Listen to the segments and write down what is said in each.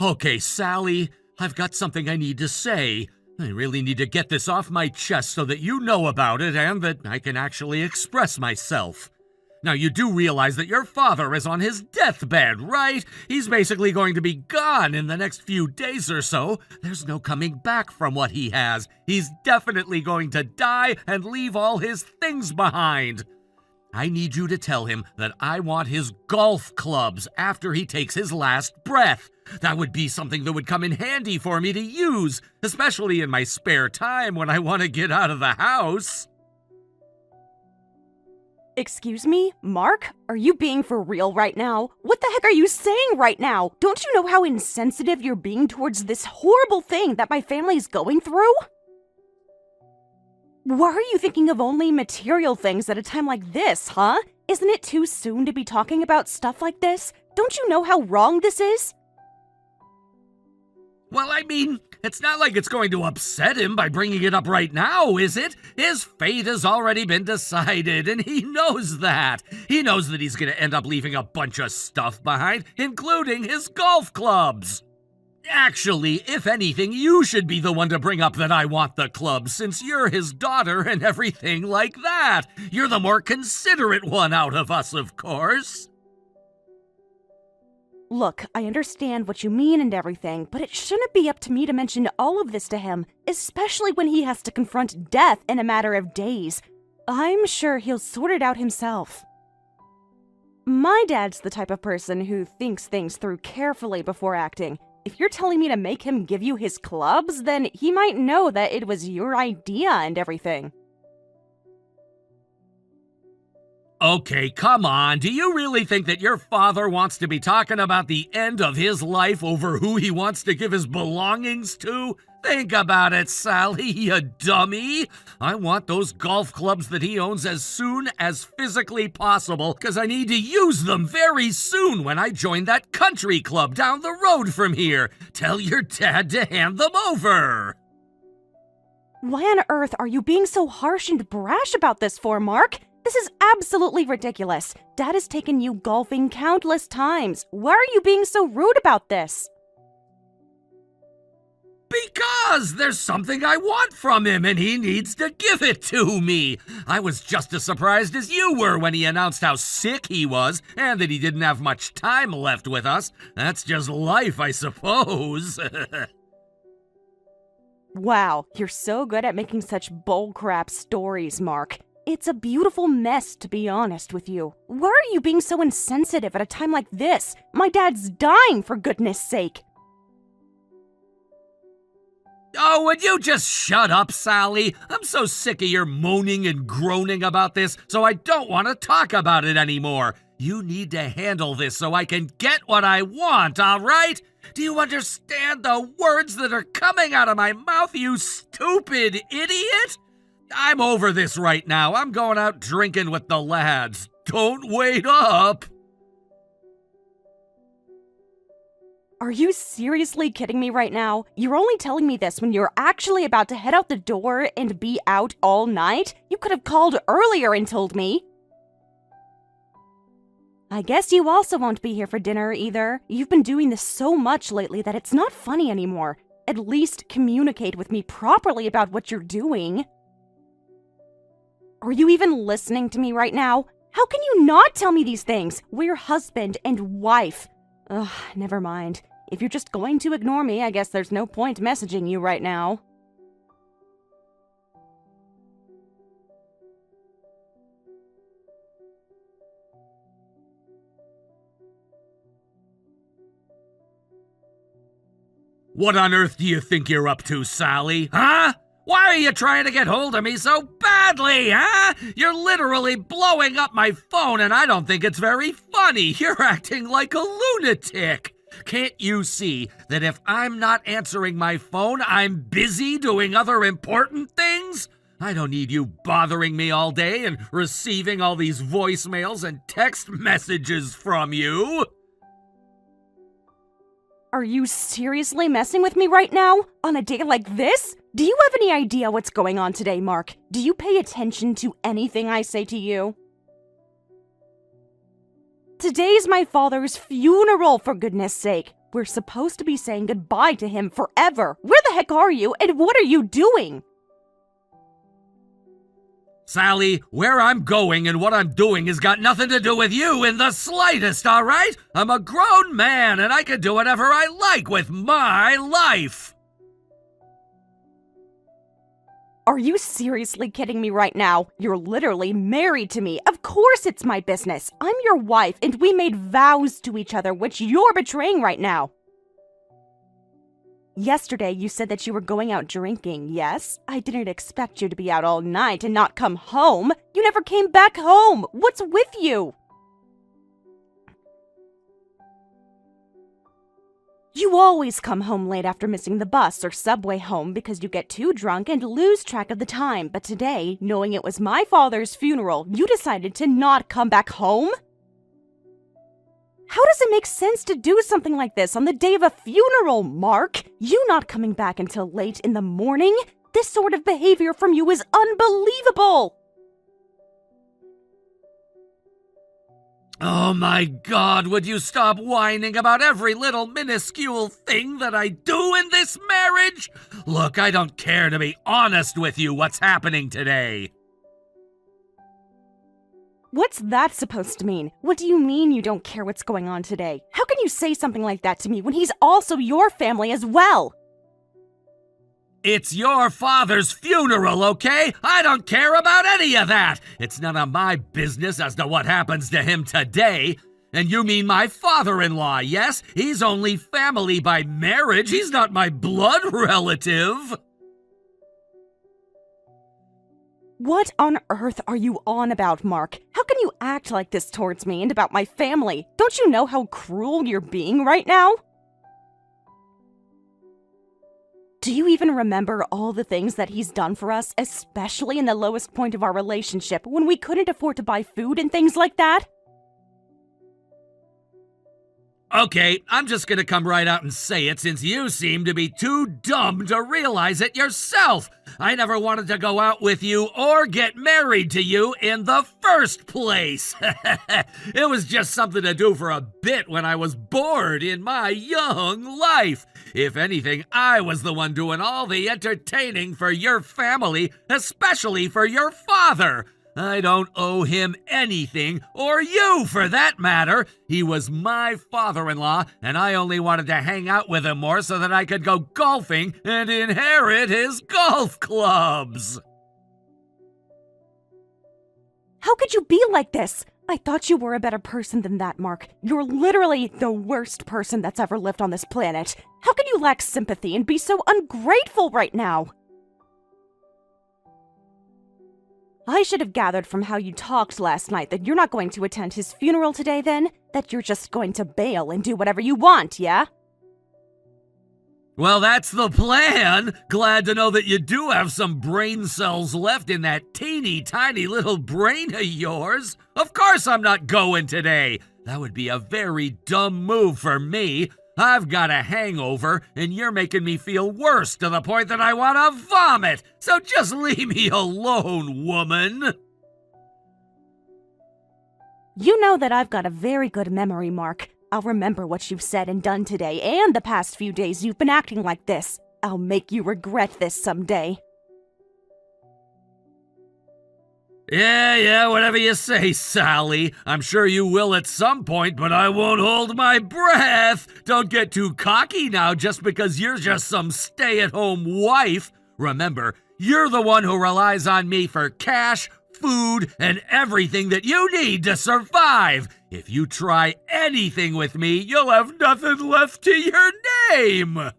Okay, Sally, I've got something I need to say. I really need to get this off my chest so that you know about it and that I can actually express myself. Now, you do realize that your father is on his deathbed, right? He's basically going to be gone in the next few days or so. There's no coming back from what he has. He's definitely going to die and leave all his things behind. I need you to tell him that I want his golf clubs after he takes his last breath. That would be something that would come in handy for me to use, especially in my spare time when I want to get out of the house. Excuse me, Mark? Are you being for real right now? What the heck are you saying right now? Don't you know how insensitive you're being towards this horrible thing that my family's going through? Why are you thinking of only material things at a time like this, huh? Isn't it too soon to be talking about stuff like this? Don't you know how wrong this is? Well, I mean, it's not like it's going to upset him by bringing it up right now, is it? His fate has already been decided, and he knows that. He knows that he's going to end up leaving a bunch of stuff behind, including his golf clubs. Actually, if anything, you should be the one to bring up that I want the clubs, since you're his daughter and everything like that. You're the more considerate one out of us, of course. Look, I understand what you mean and everything, but it shouldn't be up to me to mention all of this to him, especially when he has to confront death in a matter of days. I'm sure he'll sort it out himself. My dad's the type of person who thinks things through carefully before acting. If you're telling me to make him give you his clubs, then he might know that it was your idea and everything. Okay, come on. Do you really think that your father wants to be talking about the end of his life over who he wants to give his belongings to? Think about it, Sally, you dummy. I want those golf clubs that he owns as soon as physically possible, because I need to use them very soon when I join that country club down the road from here. Tell your dad to hand them over. Why on earth are you being so harsh and brash about this for, Mark? This is absolutely ridiculous. Dad has taken you golfing countless times. Why are you being so rude about this? Because there's something I want from him and he needs to give it to me. I was just as surprised as you were when he announced how sick he was and that he didn't have much time left with us. That's just life, I suppose. Wow, you're so good at making such bullcrap stories, Mark. It's a beautiful mess, to be honest with you. Why are you being so insensitive at a time like this? My dad's dying, for goodness sake. Oh, would you just shut up, Sally? I'm so sick of your moaning and groaning about this, so I don't want to talk about it anymore. You need to handle this so I can get what I want, all right? Do you understand the words that are coming out of my mouth, you stupid idiot? I'm over this right now. I'm going out drinking with the lads. Don't wait up. Are you seriously kidding me right now? You're only telling me this when you're actually about to head out the door and be out all night? You could have called earlier and told me. I guess you also won't be here for dinner either. You've been doing this so much lately that it's not funny anymore. At least communicate with me properly about what you're doing. Are you even listening to me right now? How can you not tell me these things? We're husband and wife. Ugh, never mind. If you're just going to ignore me, I guess there's no point messaging you right now. What on earth do you think you're up to, Sally? Huh? Why are you trying to get hold of me so badly, huh? You're literally blowing up my phone and I don't think it's very funny. You're acting like a lunatic. Can't you see that if I'm not answering my phone, I'm busy doing other important things? I don't need you bothering me all day and receiving all these voicemails and text messages from you. Are you seriously messing with me right now? On a day like this? Do you have any idea what's going on today, Mark? Do you pay attention to anything I say to you? Today's my father's funeral, for goodness sake. We're supposed to be saying goodbye to him forever. Where the heck are you, and what are you doing? Sally, where I'm going and what I'm doing has got nothing to do with you in the slightest, all right? I'm a grown man and I can do whatever I like with my life. Are you seriously kidding me right now? You're literally married to me. Of course it's my business. I'm your wife and we made vows to each other, which you're betraying right now. Yesterday, you said that you were going out drinking, yes? I didn't expect you to be out all night and not come home. You never came back home. What's with you? You always come home late after missing the bus or subway home because you get too drunk and lose track of the time. But today, knowing it was my father's funeral, you decided to not come back home? How does it make sense to do something like this on the day of a funeral, Mark? You not coming back until late in the morning? This sort of behavior from you is unbelievable! Oh my God, would you stop whining about every little minuscule thing that I do in this marriage? Look, I don't care to be honest with you what's happening today. What's that supposed to mean? What do you mean you don't care what's going on today? How can you say something like that to me when he's also your family as well? It's your father's funeral, okay? I don't care about any of that. It's none of my business as to what happens to him today. And you mean my father-in-law, yes? He's only family by marriage. He's not my blood relative. What on earth are you on about, Mark? How can you act like this towards me and about my family? Don't you know how cruel you're being right now? Do you even remember all the things that he's done for us, especially in the lowest point of our relationship when we couldn't afford to buy food and things like that? Okay, I'm just gonna come right out and say it since you seem to be too dumb to realize it yourself. I never wanted to go out with you or get married to you in the first place. It was just something to do for a bit when I was bored in my young life. If anything, I was the one doing all the entertaining for your family, especially for your father. I don't owe him anything, or you for that matter. He was my father-in-law, and I only wanted to hang out with him more so that I could go golfing and inherit his golf clubs. How could you be like this? I thought you were a better person than that, Mark. You're literally the worst person that's ever lived on this planet. How can you lack sympathy and be so ungrateful right now? I should have gathered from how you talked last night that you're not going to attend his funeral today then? That you're just going to bail and do whatever you want, yeah? Well, that's the plan. Glad to know that you do have some brain cells left in that teeny tiny little brain of yours. Of course I'm not going today. That would be a very dumb move for me. I've got a hangover, and you're making me feel worse to the point that I want to vomit. So just leave me alone, woman. You know that I've got a very good memory, Mark. I'll remember what you've said and done today, and the past few days you've been acting like this. I'll make you regret this someday. Yeah, whatever you say, Sally. I'm sure you will at some point, but I won't hold my breath. Don't get too cocky now just because you're just some stay-at-home wife. Remember, you're the one who relies on me for cash, food, and everything that you need to survive. If you try anything with me, you'll have nothing left to your name.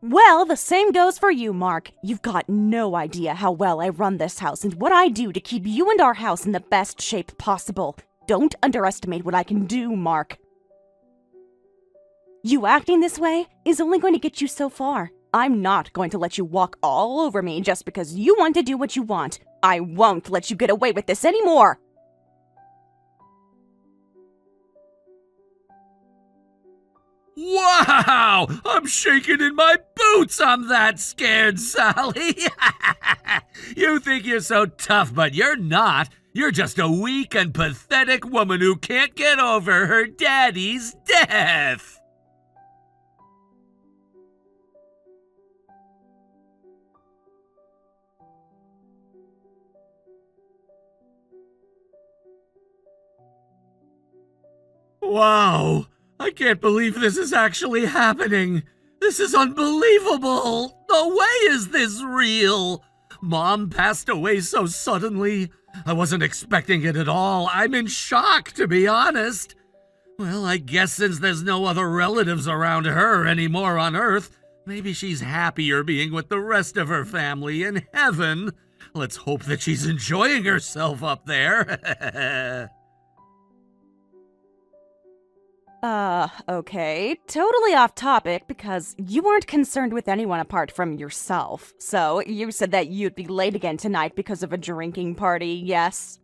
Well, the same goes for you, Mark. You've got no idea how well I run this house and what I do to keep you and our house in the best shape possible. Don't underestimate what I can do, Mark. You acting this way is only going to get you so far. I'm not going to let you walk all over me just because you want to do what you want. I won't let you get away with this anymore. Wow! I'm shaking in my boots. I'm that scared, Sally. You think you're so tough, but you're not. You're just a weak and pathetic woman who can't get over her daddy's death. Wow, I can't believe this is actually happening. This is unbelievable. No way is this real. Mom passed away so suddenly. I wasn't expecting it at all. I'm in shock, to be honest. Well, I guess since there's no other relatives around her anymore on Earth, maybe she's happier being with the rest of her family in heaven. Let's hope that she's enjoying herself up there. Okay. Totally off topic because you weren't concerned with anyone apart from yourself. So, you said that you'd be late again tonight because of a drinking party, yes?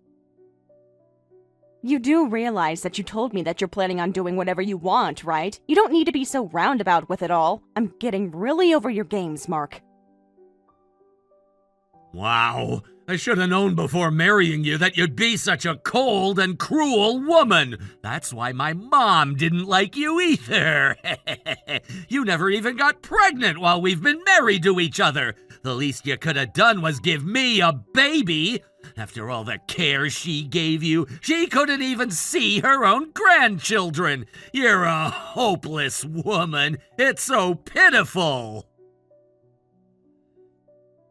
You do realize that you told me that you're planning on doing whatever you want, right? You don't need to be so roundabout with it all. I'm getting really over your games, Mark. Wow, I should have known before marrying you that you'd be such a cold and cruel woman. That's why my mom didn't like you either. You never even got pregnant while we've been married to each other. The least you could have done was give me a baby. After all the care she gave you, she couldn't even see her own grandchildren. You're a hopeless woman. It's so pitiful.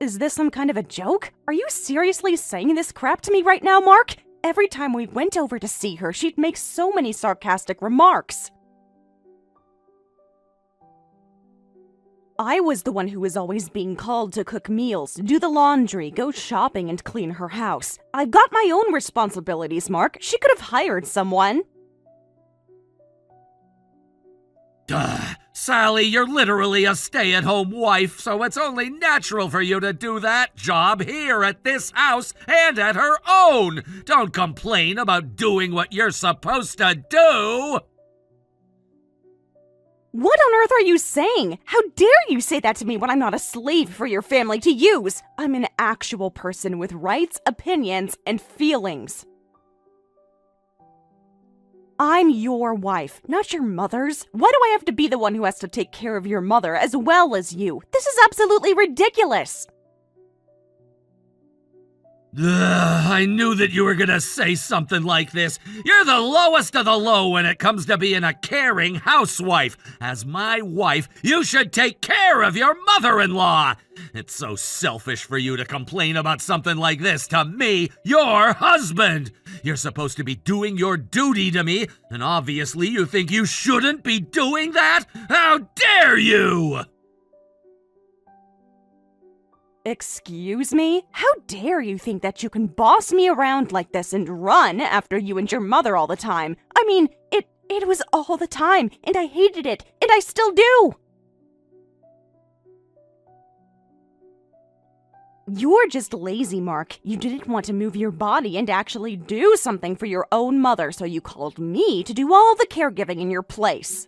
Is this some kind of a joke? Are you seriously saying this crap to me right now, Mark? Every time we went over to see her, she'd make so many sarcastic remarks. I was the one who was always being called to cook meals, do the laundry, go shopping, and clean her house. I've got my own responsibilities, Mark. She could have hired someone. Duh. Sally, you're literally a stay-at-home wife, so it's only natural for you to do that job here at this house and at her own. Don't complain about doing what you're supposed to do. What on earth are you saying? How dare you say that to me when I'm not a slave for your family to use? I'm an actual person with rights, opinions, and feelings. I'm your wife, not your mother's. Why do I have to be the one who has to take care of your mother as well as you? This is absolutely ridiculous. I knew that you were gonna say something like this. You're the lowest of the low when it comes to being a caring housewife. As my wife, you should take care of your mother-in-law. It's so selfish for you to complain about something like this to me, your husband. You're supposed to be doing your duty to me, and obviously you think you shouldn't be doing that? How dare you! Excuse me? How dare you think that you can boss me around like this and run after you and your mother all the time? I mean, it was all the time, and I hated it, and I still do! You're just lazy, Mark. You didn't want to move your body and actually do something for your own mother, so you called me to do all the caregiving in your place.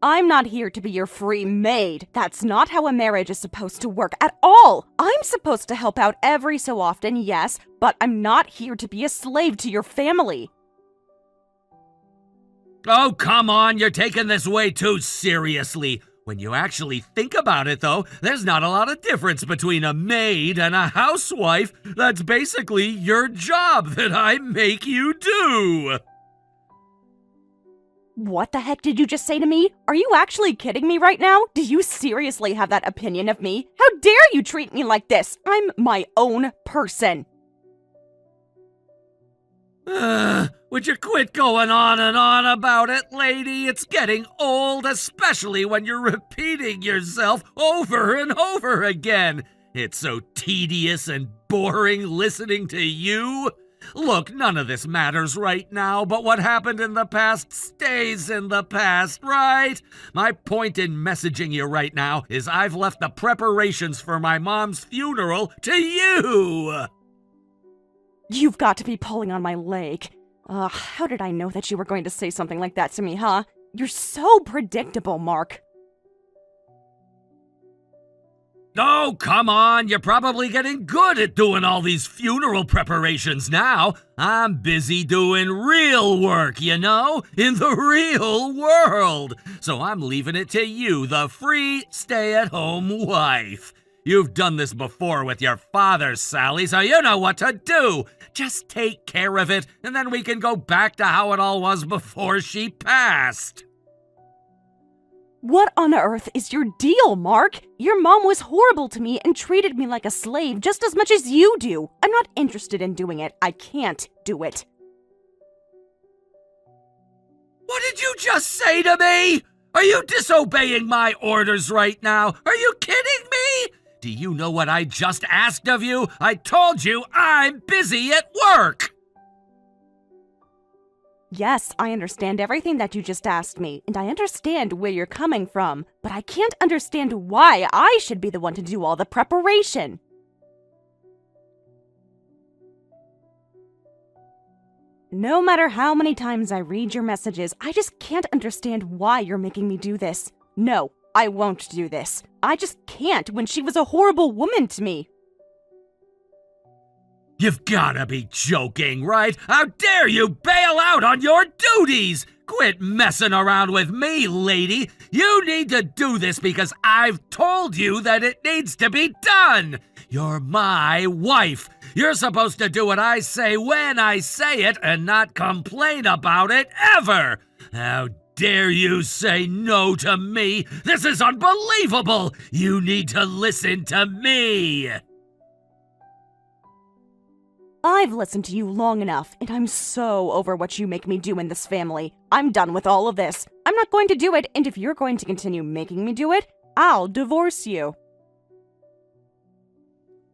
I'm not here to be your free maid. That's not how a marriage is supposed to work at all. I'm supposed to help out every so often, yes, but I'm not here to be a slave to your family. Oh, come on, you're taking this way too seriously. When you actually think about it, though, there's not a lot of difference between a maid and a housewife. That's basically your job that I make you do. What the heck did you just say to me? Are you actually kidding me right now? Do you seriously have that opinion of me? How dare you treat me like this? I'm my own person. Would you quit going on and on about it, lady? It's getting old, especially when you're repeating yourself over and over again. It's so tedious and boring listening to you. Look, none of this matters right now, but what happened in the past stays in the past, right? My point in messaging you right now is I've left the preparations for my mom's funeral to you! You've got to be pulling on my leg. How did I know that you were going to say something like that to me, huh? You're so predictable, Mark. Oh, come on, you're probably getting good at doing all these funeral preparations now. I'm busy doing real work, you know, in the real world. So I'm leaving it to you, the free stay-at-home wife. You've done this before with your father, Sally, so you know what to do. Just take care of it, and then we can go back to how it all was before she passed. What on earth is your deal, Mark? Your mom was horrible to me and treated me like a slave just as much as you do. I'm not interested in doing it. I can't do it. What did you just say to me? Are you disobeying my orders right now? Are you kidding me? Do you know what I just asked of you? I told you I'm busy at work. Yes, I understand everything that you just asked me, and I understand where you're coming from, but I can't understand why I should be the one to do all the preparation. No matter how many times I read your messages, I just can't understand why you're making me do this. No, I won't do this. I just can't when she was a horrible woman to me. You've gotta be joking, right? How dare you bail out on your duties? Quit messing around with me, lady. You need to do this because I've told you that it needs to be done. You're my wife. You're supposed to do what I say when I say it and not complain about it ever. How dare you say no to me? This is unbelievable. You need to listen to me. I've listened to you long enough, and I'm so over what you make me do in this family. I'm done with all of this. I'm not going to do it, and if you're going to continue making me do it, I'll divorce you.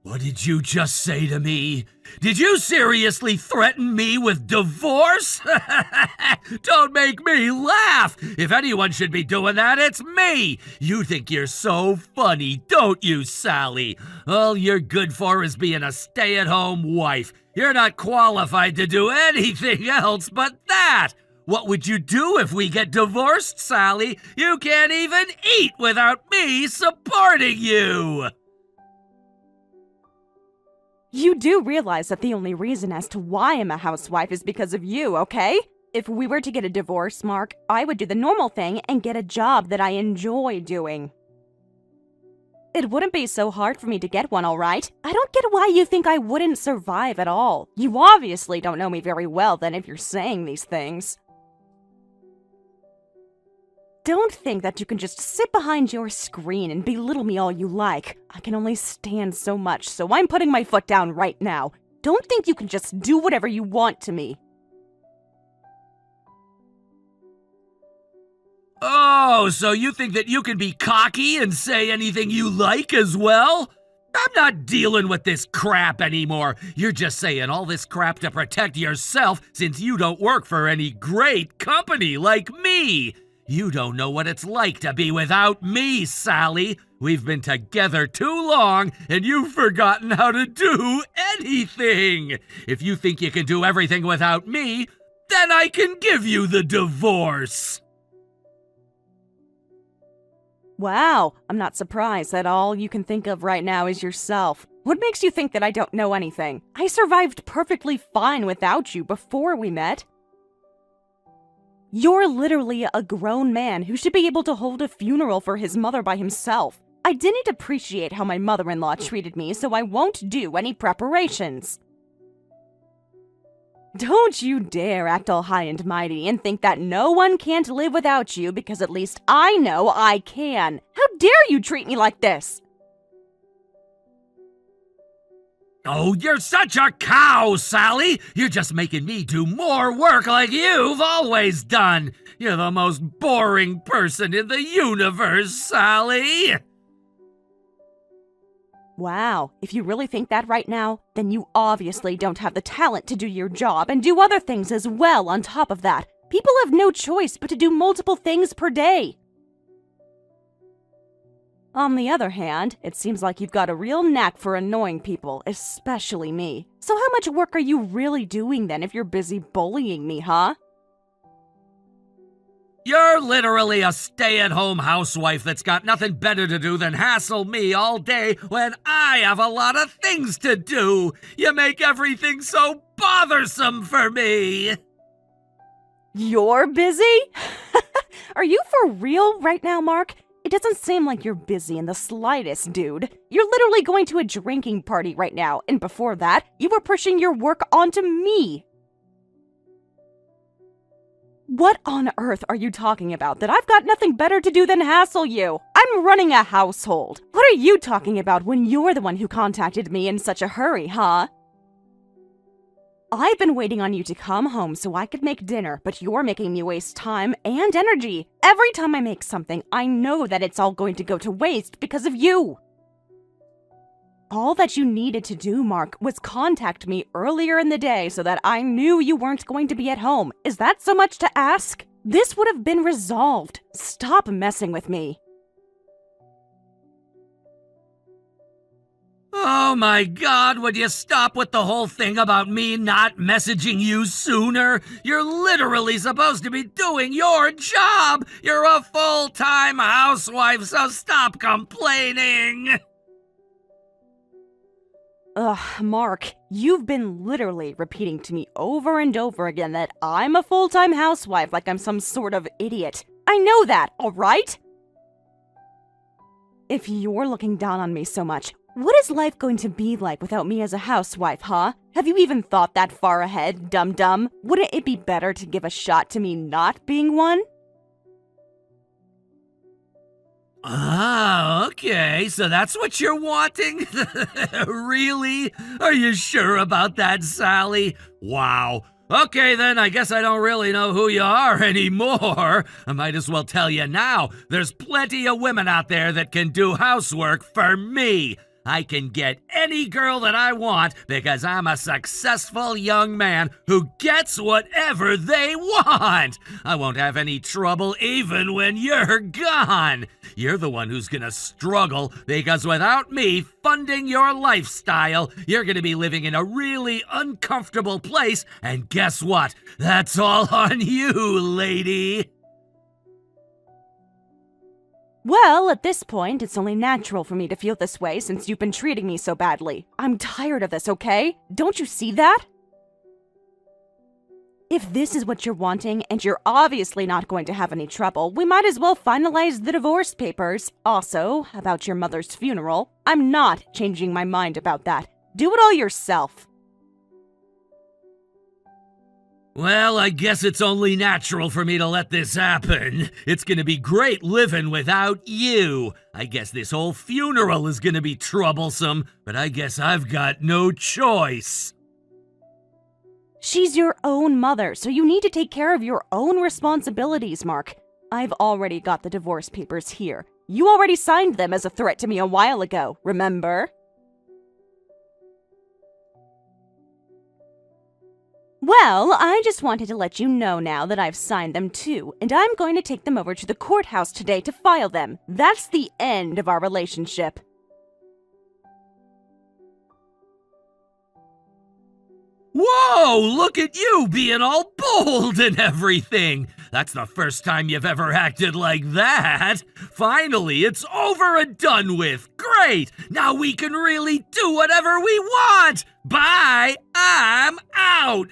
What did you just say to me? Did you seriously threaten me with divorce? Don't make me laugh. If anyone should be doing that, it's me. You think you're so funny, don't you, Sally? All you're good for is being a stay-at-home wife. You're not qualified to do anything else but that. What would you do if we get divorced, Sally? You can't even eat without me supporting you. You do realize that the only reason as to why I'm a housewife is because of you, okay? If we were to get a divorce, Mark, I would do the normal thing and get a job that I enjoy doing. It wouldn't be so hard for me to get one, all right? I don't get why you think I wouldn't survive at all. You obviously don't know me very well then if you're saying these things. Don't think that you can just sit behind your screen and belittle me all you like. I can only stand so much, so I'm putting my foot down right now. Don't think you can just do whatever you want to me. Oh, so you think that you can be cocky and say anything you like as well? I'm not dealing with this crap anymore. You're just saying all this crap to protect yourself since you don't work for any great company like me. You don't know what it's like to be without me, Sally. We've been together too long, and you've forgotten how to do anything. If you think you can do everything without me, then I can give you the divorce. Wow, I'm not surprised that all you can think of right now is yourself. What makes you think that I don't know anything? I survived perfectly fine without you before we met. You're literally a grown man who should be able to hold a funeral for his mother by himself. I didn't appreciate how my mother-in-law treated me, so I won't do any preparations. Don't you dare act all high and mighty and think that no one can't live without you because at least I know I can. How dare you treat me like this? Oh, you're such a cow, Sally! You're just making me do more work like you've always done! You're the most boring person in the universe, Sally! Wow, if you really think that right now, then you obviously don't have the talent to do your job and do other things as well on top of that. People have no choice but to do multiple things per day. On the other hand, it seems like you've got a real knack for annoying people, especially me. So how much work are you really doing then if you're busy bullying me, huh? You're literally a stay-at-home housewife that's got nothing better to do than hassle me all day when I have a lot of things to do. You make everything so bothersome for me. You're busy? Are you for real right now, Mark? It It doesn't seem like you're busy in the slightest, dude. You're literally going to a drinking party right now, and before that, you were pushing your work onto me. What on earth are you talking about? That I've got nothing better to do than hassle you? I'm running a household. What are you talking about when you're the one who contacted me in such a hurry, huh? I've been waiting on you to come home so I could make dinner, but you're making me waste time and energy. Every time I make something, I know that it's all going to go to waste because of you. All that you needed to do, Mark, was contact me earlier in the day so that I knew you weren't going to be at home. Is that so much to ask? This would have been resolved. Stop messing with me. Oh my God, would you stop with the whole thing about me not messaging you sooner? You're literally supposed to be doing your job. You're a full-time housewife, so stop complaining. Ugh, Mark, you've been literally repeating to me over and over again that I'm a full-time housewife like I'm some sort of idiot. I know that, all right? If you're looking down on me so much, what is life going to be like without me as a housewife, huh? Have you even thought that far ahead, dum-dum? Wouldn't it be better to give a shot to me not being one? Ah, okay, so that's what you're wanting? Really? Are you sure about that, Sally? Wow. Okay then, I guess I don't really know who you are anymore. I might as well tell you now, there's plenty of women out there that can do housework for me. I can get any girl that I want because I'm a successful young man who gets whatever they want. I won't have any trouble even when you're gone. You're the one who's gonna struggle because without me funding your lifestyle, you're gonna be living in a really uncomfortable place, and guess what? That's all on you, lady. Well, at this point, it's only natural for me to feel this way since you've been treating me so badly. I'm tired of this, okay? Don't you see that? If this is what you're wanting, and you're obviously not going to have any trouble, we might as well finalize the divorce papers. Also, about your mother's funeral, I'm not changing my mind about that. Do it all yourself. Well, I guess it's only natural for me to let this happen. It's gonna be great living without you. I guess this whole funeral is gonna be troublesome, but I guess I've got no choice. She's your own mother, so you need to take care of your own responsibilities, Mark. I've already got the divorce papers here. You already signed them as a threat to me a while ago, remember? Well, I just wanted to let you know now that I've signed them too, and I'm going to take them over to the courthouse today to file them. That's the end of our relationship. Whoa, look at you being all bold and everything. That's the first time you've ever acted like that. Finally, it's over and done with. Great, now we can really do whatever we want. Bye, I'm out.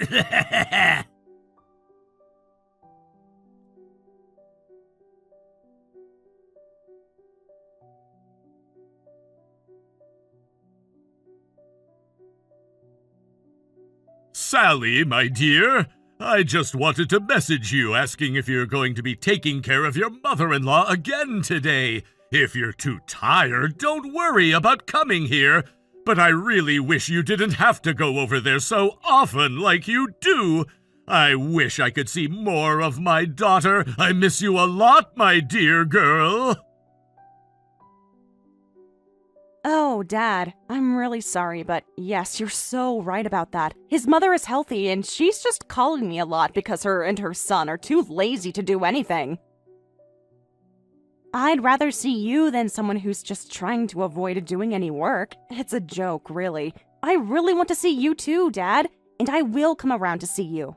Sally, my dear, I just wanted to message you asking if you're going to be taking care of your mother-in-law again today. If you're too tired, don't worry about coming here. But I really wish you didn't have to go over there so often like you do. I wish I could see more of my daughter. I miss you a lot, my dear girl. Oh, Dad, I'm really sorry, but yes, you're so right about that. His mother is healthy, and she's just calling me a lot because her and her son are too lazy to do anything. I'd rather see you than someone who's just trying to avoid doing any work. It's a joke, really. I really want to see you too, Dad, and I will come around to see you.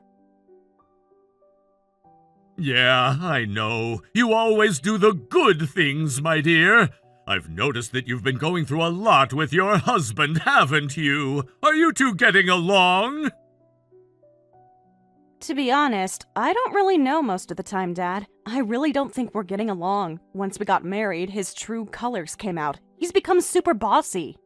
Yeah, I know. You always do the good things, my dear. I've noticed that you've been going through a lot with your husband, haven't you? Are you two getting along? To be honest, I don't really know most of the time, Dad. I really don't think we're getting along. Once we got married, his true colors came out. He's become super bossy.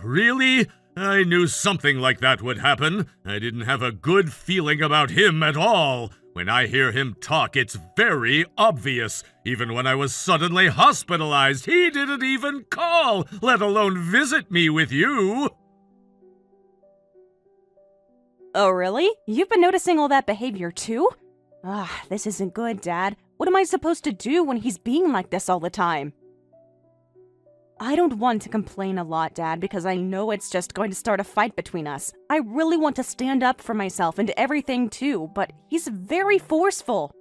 Really? I knew something like that would happen. I didn't have a good feeling about him at all. When I hear him talk, it's very obvious. Even when I was suddenly hospitalized, he didn't even call, let alone visit me with you. Oh, really? You've been noticing all that behavior too? This isn't good, Dad. What am I supposed to do when he's being like this all the time? I don't want to complain a lot, Dad, because I know it's just going to start a fight between us. I really want to stand up for myself and everything too, but he's very forceful.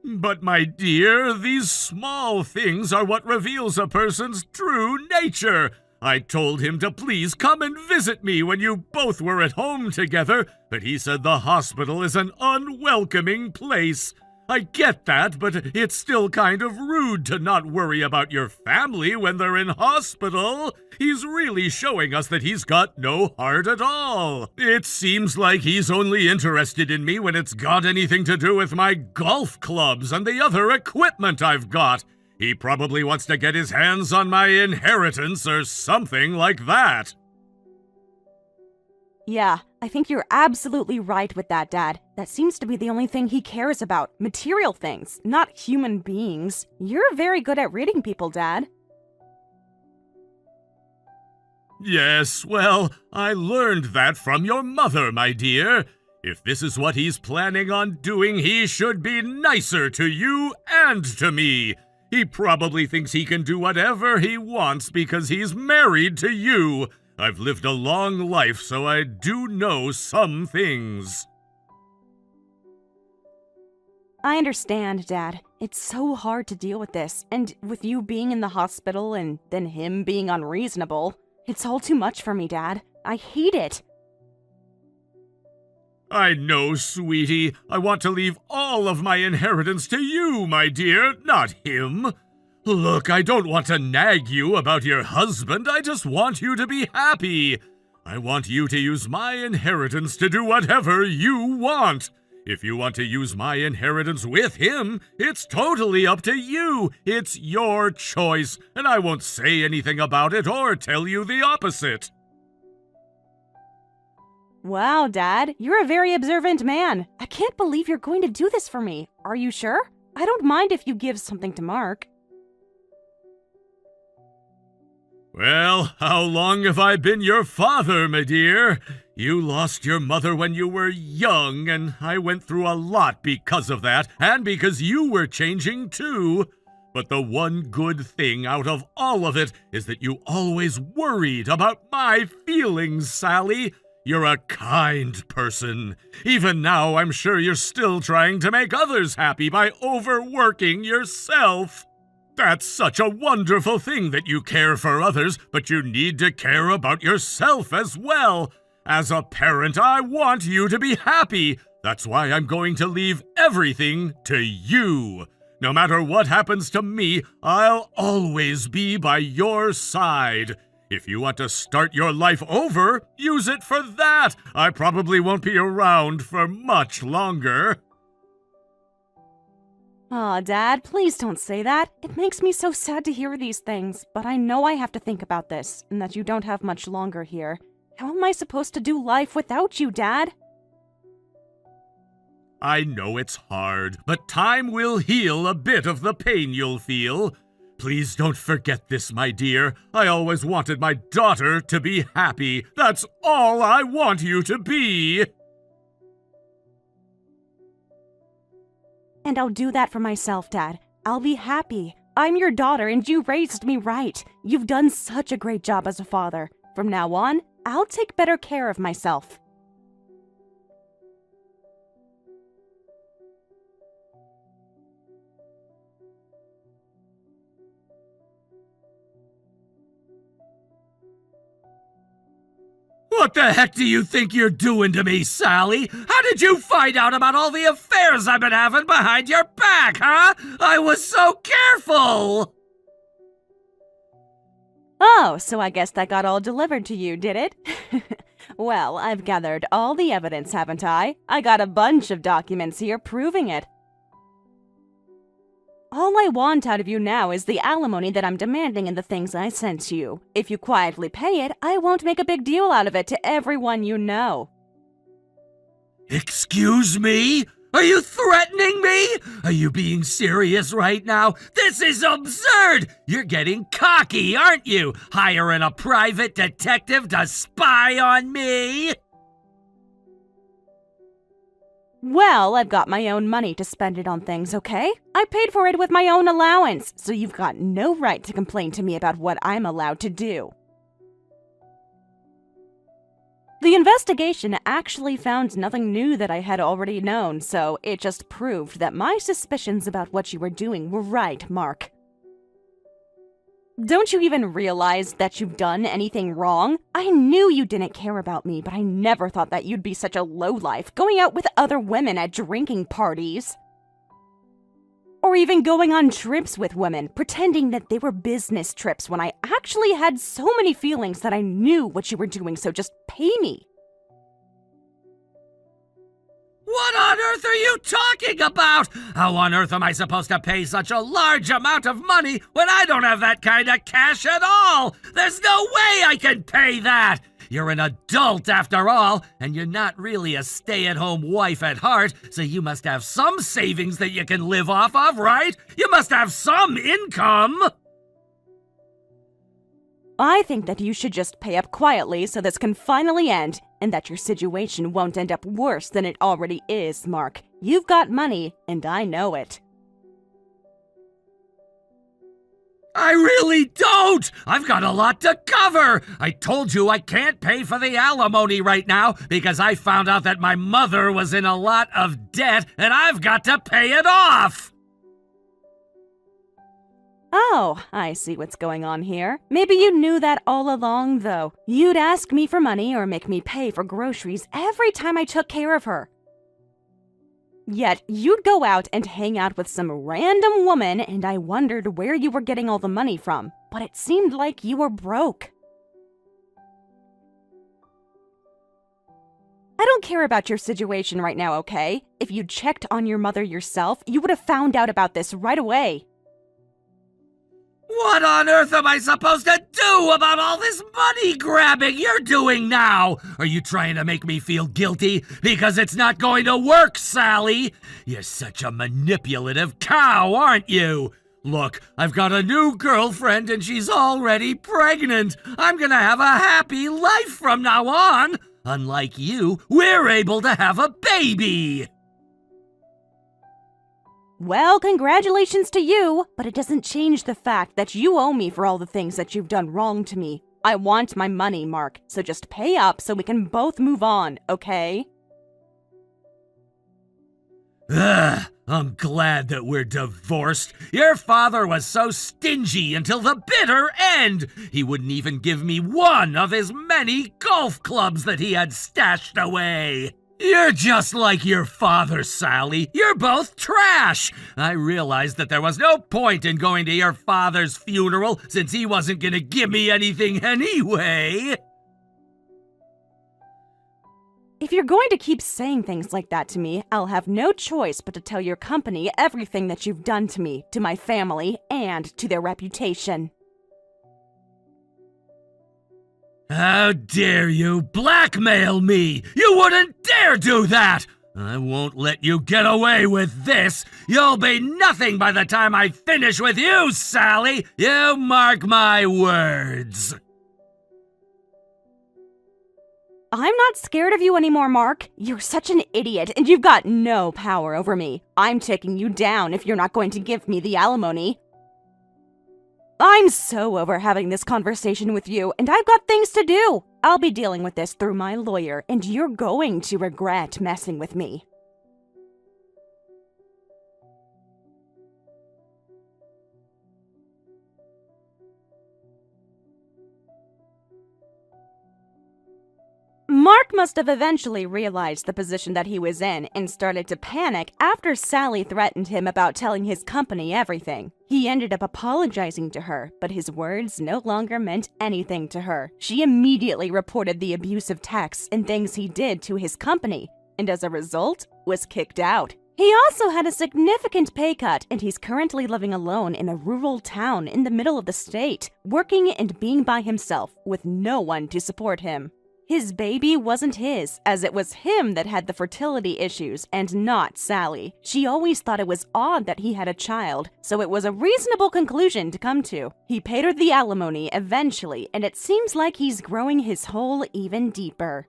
But my dear, these small things are what reveals a person's true nature. I told him to please come and visit me when you both were at home together, but he said the hospital is an unwelcoming place. I get that, but it's still kind of rude to not worry about your family when they're in hospital. He's really showing us that he's got no heart at all. It seems like he's only interested in me when it's got anything to do with my golf clubs and the other equipment I've got. He probably wants to get his hands on my inheritance or something like that. Yeah, I think you're absolutely right with that, Dad. That seems to be the only thing he cares about. Material things, not human beings. You're very good at reading people, Dad. Yes, well, I learned that from your mother, my dear. If this is what he's planning on doing, he should be nicer to you and to me. He probably thinks he can do whatever he wants because he's married to you. I've lived a long life, so I do know some things. I understand, Dad. It's so hard to deal with this, and with you being in the hospital and then him being unreasonable, it's all too much for me, Dad. I hate it. I know, sweetie. I want to leave all of my inheritance to you, my dear, not him. Look, I don't want to nag you about your husband. I just want you to be happy. I want you to use my inheritance to do whatever you want. If you want to use my inheritance with him, it's totally up to you. It's your choice, and I won't say anything about it or tell you the opposite. Wow, Dad, you're a very observant man. I can't believe you're going to do this for me. Are you sure? I don't mind if you give something to Mark. Well, how long have I been your father, my dear? You lost your mother when you were young, and I went through a lot because of that, and because you were changing too. But the one good thing out of all of it is that you always worried about my feelings, Sally. You're a kind person. Even now, I'm sure you're still trying to make others happy by overworking yourself. That's such a wonderful thing that you care for others, but you need to care about yourself as well. As a parent, I want you to be happy. That's why I'm going to leave everything to you. No matter what happens to me, I'll always be by your side. If you want to start your life over, use it for that. I probably won't be around for much longer. Aw, Dad, please don't say that. It makes me so sad to hear these things, but I know I have to think about this, and that you don't have much longer here. How am I supposed to do life without you, Dad? I know it's hard, but time will heal a bit of the pain you'll feel. Please don't forget this, my dear. I always wanted my daughter to be happy. That's all I want you to be. And I'll do that for myself, Dad. I'll be happy. I'm your daughter and you raised me right. You've done such a great job as a father. From now on, I'll take better care of myself. What the heck do you think you're doing to me, Sally? How did you find out about all the affairs I've been having behind your back, huh? I was so careful! Oh, so I guess that got all delivered to you, did it? Well, I've gathered all the evidence, haven't I? I got a bunch of documents here proving it. All I want out of you now is the alimony that I'm demanding and the things I sent you. If you quietly pay it, I won't make a big deal out of it to everyone you know. Excuse me? Are you threatening me? Are you being serious right now? This is absurd! You're getting cocky, aren't you? Hiring a private detective to spy on me? Well, I've got my own money to spend it on things, okay? I paid for it with my own allowance, so you've got no right to complain to me about what I'm allowed to do. The investigation actually found nothing new that I had already known, so it just proved that my suspicions about what you were doing were right, Mark. Don't you even realize that you've done anything wrong? I knew you didn't care about me, but I never thought that you'd be such a lowlife, going out with other women at drinking parties. Or even going on trips with women, pretending that they were business trips when I actually had so many feelings that I knew what you were doing, so just pay me. What on earth are you talking about? How on earth am I supposed to pay such a large amount of money when I don't have that kind of cash at all? There's no way I can pay that! You're an adult after all, and you're not really a stay-at-home wife at heart, so you must have some savings that you can live off of, right? You must have some income! I think that you should just pay up quietly so this can finally end, and that your situation won't end up worse than it already is, Mark. You've got money, and I know it. I really don't! I've got a lot to cover! I told you I can't pay for the alimony right now because I found out that my mother was in a lot of debt and I've got to pay it off! Oh, I see what's going on here. Maybe you knew that all along, though. You'd ask me for money or make me pay for groceries every time I took care of her. Yet, you'd go out and hang out with some random woman, and I wondered where you were getting all the money from. But it seemed like you were broke. I don't care about your situation right now, okay? If you'd checked on your mother yourself, you would have found out about this right away. What on earth am I supposed to do about all this money grabbing you're doing now? Are you trying to make me feel guilty? Because it's not going to work, Sally! You're such a manipulative cow, aren't you? Look, I've got a new girlfriend and she's already pregnant. I'm gonna have a happy life from now on. Unlike you, we're able to have a baby. Well, congratulations to you, but it doesn't change the fact that you owe me for all the things that you've done wrong to me. I want my money, Mark, so just pay up so we can both move on, okay? Ugh, I'm glad that we're divorced. Your father was so stingy until the bitter end. He wouldn't even give me one of his many golf clubs that he had stashed away. You're just like your father, Sally. You're both trash. I realized that there was no point in going to your father's funeral since he wasn't gonna give me anything anyway. If you're going to keep saying things like that to me, I'll have no choice but to tell your company everything that you've done to me, to my family, and to their reputation. How dare you blackmail me? You wouldn't dare do that! I won't let you get away with this. You'll be nothing by the time I finish with you, Sally. You mark my words. I'm not scared of you anymore, Mark. You're such an idiot, and you've got no power over me. I'm taking you down if you're not going to give me the alimony. I'm so over having this conversation with you, and I've got things to do. I'll be dealing with this through my lawyer, and you're going to regret messing with me. Mark must have eventually realized the position that he was in and started to panic after Sally threatened him about telling his company everything. He ended up apologizing to her, but his words no longer meant anything to her. She immediately reported the abusive texts and things he did to his company, and as a result, was kicked out. He also had a significant pay cut, and he's currently living alone in a rural town in the middle of the state, working and being by himself with no one to support him. His baby wasn't his, as it was him that had the fertility issues and not Sally. She always thought it was odd that he had a child, so it was a reasonable conclusion to come to. He paid her the alimony eventually, and it seems like he's growing his hole even deeper.